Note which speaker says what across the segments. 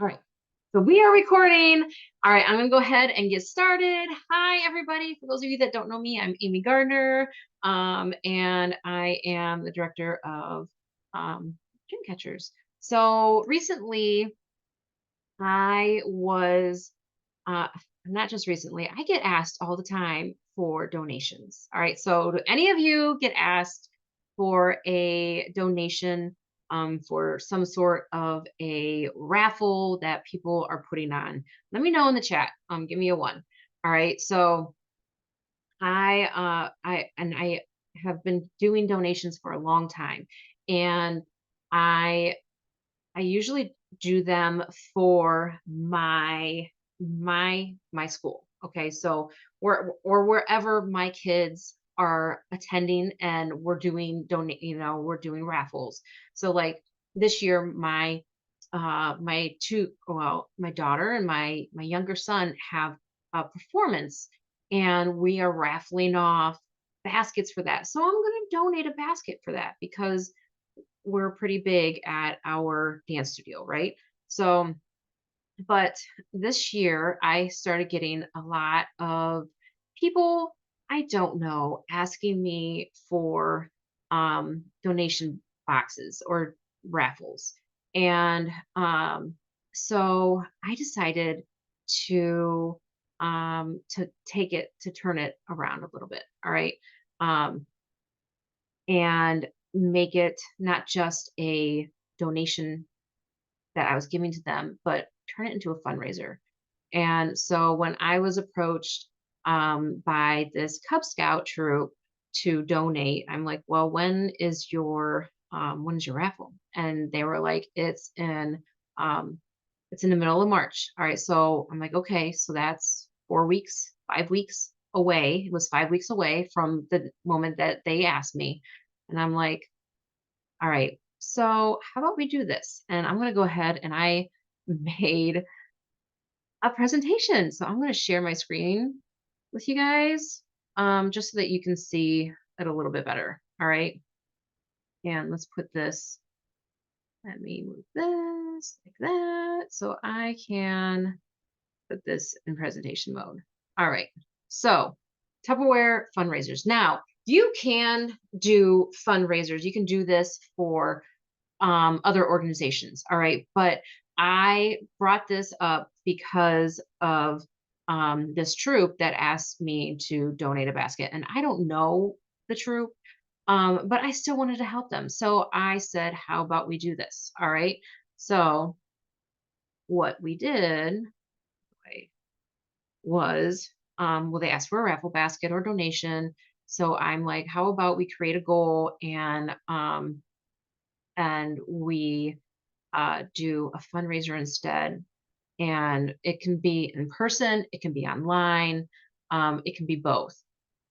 Speaker 1: All right. So we are recording. All right, I'm going to go ahead and get started. Hi, everybody. For those of you that don't know me, I'm Amy Gardner, and I am the director of Dreamcatchers. So recently, I was, uh, not just recently, I get asked all the time for donations. All right. So, do any of you get asked for a donation for some sort of a raffle that people are putting on? Let me know in the chat. Give me a one. All right. So, I have been doing donations for a long time, and I I usually do them for my school. Okay, so or wherever my kids are attending, and we're doing raffles. So like this year, my daughter and my younger son have a performance, and we are raffling off baskets for that. So I'm going to donate a basket for that because we're pretty big at our dance studio, right? So, but this year I started getting a lot of people I don't know asking me for donation boxes or raffles. And so I decided to to turn it around a little bit. All right. Um, and make it not just a donation that I was giving to them, but turn it into a fundraiser. And so when I was approached by this Cub Scout troop to donate, I'm like, well, when is your raffle? And they were like, um, it's in the middle of March. All right. So I'm like, okay, so that's 4 weeks, 5 weeks away. It was 5 weeks away from the moment that they asked me. And I'm like, all right, so how about we do this? And I'm going to go ahead and I made a presentation. So I'm going to share my screen with you guys just so that you can see it a little bit better. All right. And let's put this, let me move this like that so I can put this in presentation mode. All right. So Tupperware fundraisers. Now, you can do fundraisers. You can do this for other organizations. All right. But I brought this up because of this troop that asked me to donate a basket. And I don't know the troop, but I still wanted to help them. So I said, how about we do this? All right. So what we did right, was, well, they asked for a raffle basket or donation. So I'm like, how about we create a goal and we do a fundraiser instead. And it can be in person, it can be online, it can be both.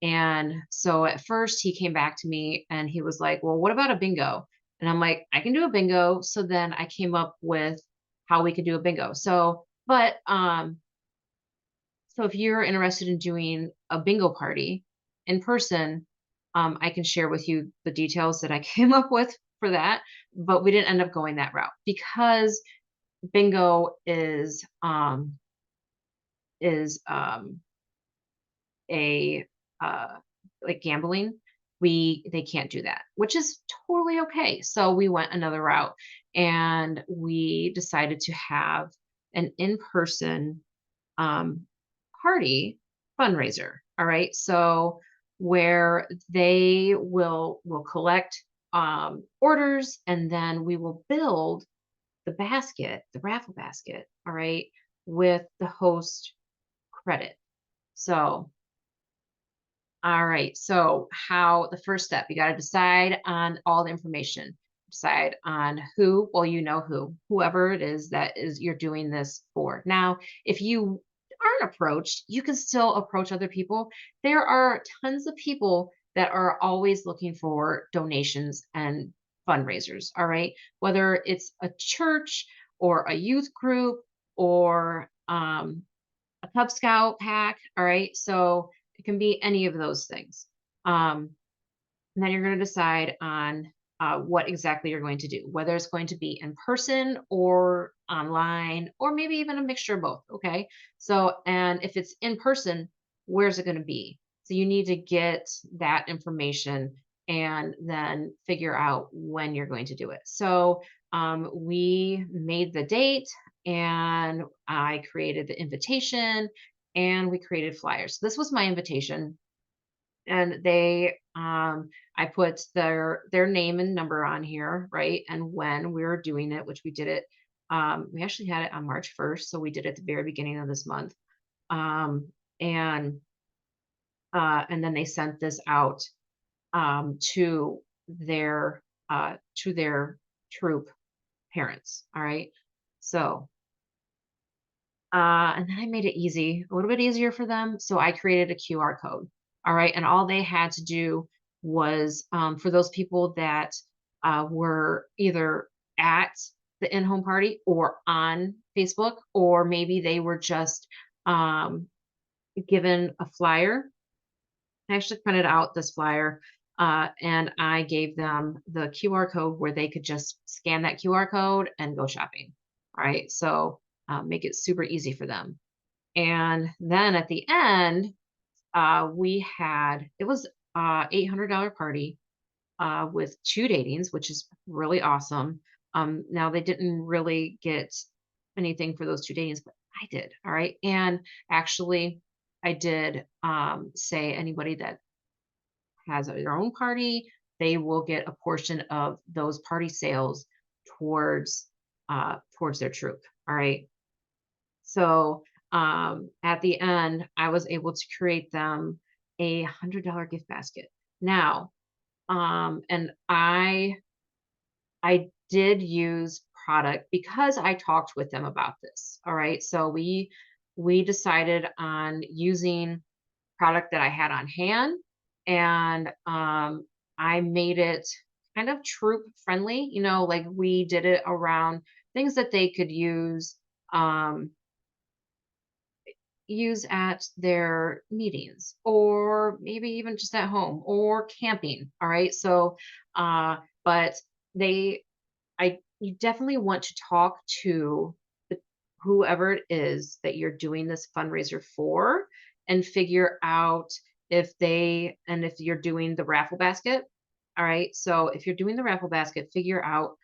Speaker 1: And so at first he came back to me and he was like, well, what about a bingo? And I'm like, I can do a bingo. So then I came up with how we could do a bingo. So if you're interested in doing a bingo party in person, I can share with you the details that I came up with for that. But we didn't end up going that route because bingo is a uh like gambling. They can't do that, which is totally okay. So we went another route and we decided to have an in-person um party fundraiser. All right. So where they will collect orders, and then we will build the basket, the raffle basket, all right, with the host credit. So, all right. So, how the first step, you got to decide on all the information. Decide on who, well, you know whoever it is that is you're doing this for. Now, if you aren't approached, you can still approach other people. There are tons of people that are always looking for donations and fundraisers, all right? Whether it's a church or a youth group or a Cub Scout pack, all right? So it can be any of those things. And then you're going to decide on what exactly you're going to do, whether it's going to be in person or online, or maybe even a mixture of both. Okay. So, and if it's in person, where's it going to be? So, you need to get that information and then figure out when you're going to do it. So, we made the date and I created the invitation and we created flyers. So this was my invitation, and I put their name and number on here, right? And when we were doing it, which we did it, we actually had it on March 1st, so we did it at the very beginning of this month. Um, and and then they sent this out to their troop parents. All right. So and then I made it easy, a little bit easier for them. So I created a QR code. All right. And all they had to do was for those people that were either at the in home party or on Facebook, or maybe they were just um, given a flyer. I actually printed out this flyer and I gave them the QR code where they could just scan that QR code and go shopping. All right. So make it super easy for them. And then at the end, we had it was $800 party with 2 datings, which is really awesome. Now they didn't really get anything for those 2 datings, but I did. All right. And actually, I did say anybody that has their own party, they will get a portion of those party sales towards towards their troop. All right. So at the end, I was able to create them $100 gift basket. Now, and I did use product because I talked with them about this. All right. So we decided on using product that I had on hand, and I made it kind of troop friendly, like we did it around things that they could um, use at their meetings, or maybe even just at home or camping. All right. So, but they you definitely want to talk to the, whoever it is that you're doing this fundraiser for, and figure out if you're doing the raffle basket. All right. So if you're doing the raffle basket, figure out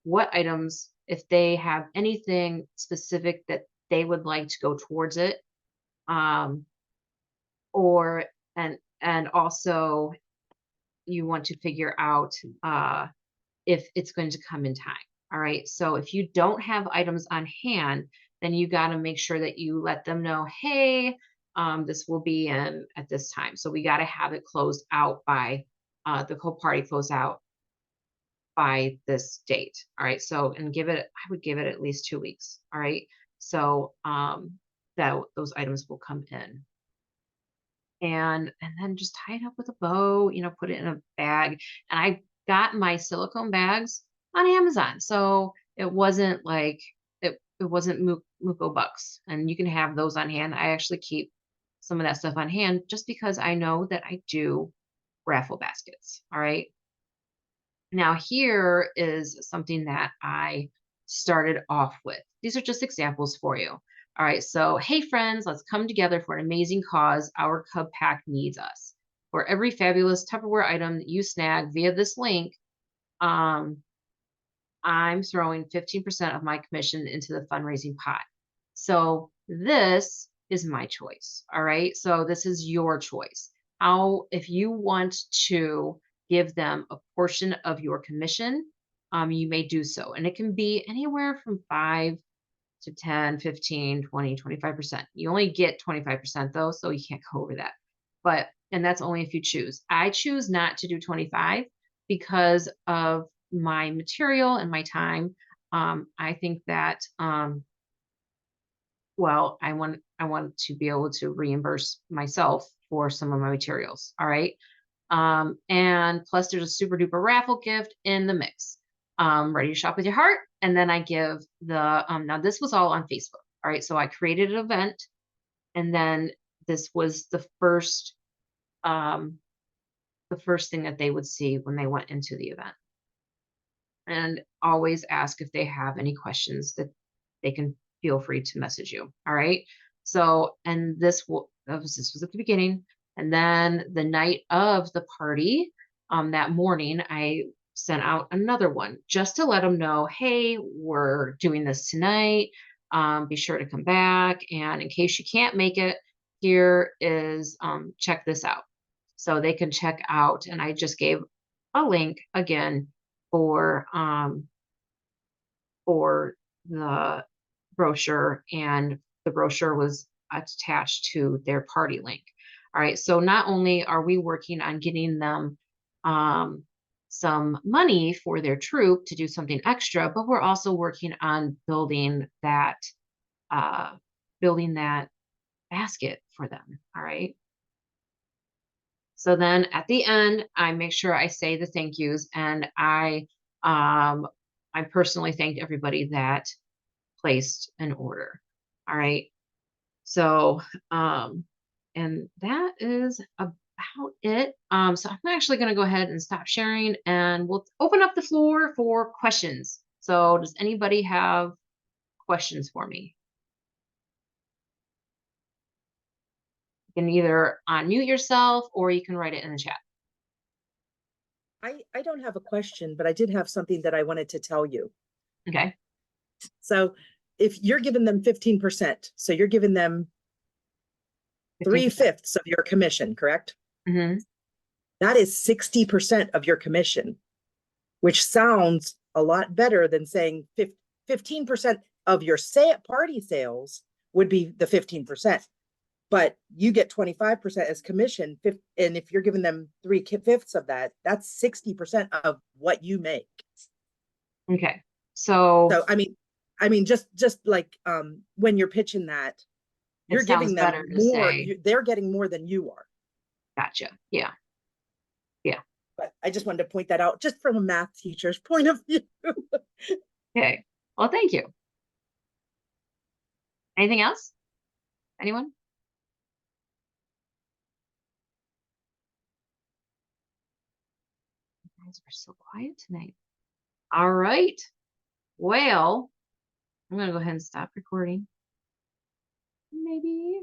Speaker 1: what items, if they have anything specific that they would like to go towards it. Um, or and also you want to figure out if it's going to come in time. All right. So if you don't have items on hand, then you got to make sure that you let them know, hey, this will be in at this time. So we got to have it closed out by the whole party closed out by this date. All right. So and I would give it at least 2 weeks. All right. So that those items will come in. And then just tie it up with a bow, put it in a bag. And I got my silicone bags on Amazon, so it wasn't like it wasn't muko bucks, and you can have those on hand. I actually keep some of that stuff on hand just because I know that I do raffle baskets. All right. Now, here is something that I started off with. These are just examples for you. All right. So, hey, friends, let's come together for an amazing cause. Our Cub Pack needs us. For every fabulous Tupperware item that you snag via this link, um, I'm throwing 15% of my commission into the fundraising pot. So, this is my choice. All right. So, this is your choice. If you want to give them a portion of your commission, you may do so. And it can be anywhere from 5 to 10, 15, 20, 25%. You only get 25% though, so you can't go over that. And that's only if you choose. I choose not to do 25 because of my material and my time. I think that well, I want to be able to reimburse myself for some of my materials. All right. And plus there's a super duper raffle gift in the mix. Ready to shop with your heart. And then I give now this was all on Facebook. All right. So I created an event, and then this was um, the first thing that they would see when they went into the event. and always ask if they have any questions that they can feel free to message you. All right. So, and this was at the beginning. And then the night of the party, that morning, I sent out another one just to let them know, hey, we're doing this tonight. Be sure to come back. And in case you can't make it, here is check this out. So they can check out. And I just gave a link again for for the brochure, and the brochure was attached to their party link. All right, so not only are we working on getting them um, some money for their troop to do something extra, but we're also working on uh, building that basket for them. All right. So then at the end, I make sure I say the thank yous, and um, I personally thanked everybody that placed an order. All right. So, and that is about it. So I'm actually going to go ahead and stop sharing, and we'll open up the floor for questions. So does anybody have questions for me? You can either unmute yourself or you can write it in the chat.
Speaker 2: I don't have a question, but I did have something that I wanted to tell you.
Speaker 1: Okay.
Speaker 2: So if you're giving them 15%, so you're giving them
Speaker 1: 15%.
Speaker 2: 3/5 of your commission, correct?
Speaker 1: Mm-hmm.
Speaker 2: That is 60% of your commission, which sounds a lot better than saying 15% of your party sales would be the 15%. But you get 25% as commission. And if you're giving them 3/5 of that, that's 60% of what you make.
Speaker 1: Okay. So
Speaker 2: So I mean, just like when you're pitching that,
Speaker 1: it
Speaker 2: you're
Speaker 1: sounds
Speaker 2: giving them
Speaker 1: better to
Speaker 2: more.
Speaker 1: say,
Speaker 2: They're getting more than you are.
Speaker 1: gotcha. Yeah. Yeah.
Speaker 2: But I just wanted to point that out, just from a math teacher's point of view.
Speaker 1: Okay. Well, thank you. Anything else? Anyone? You guys are so quiet tonight. All right. Well, I'm going to go ahead and stop recording. Maybe.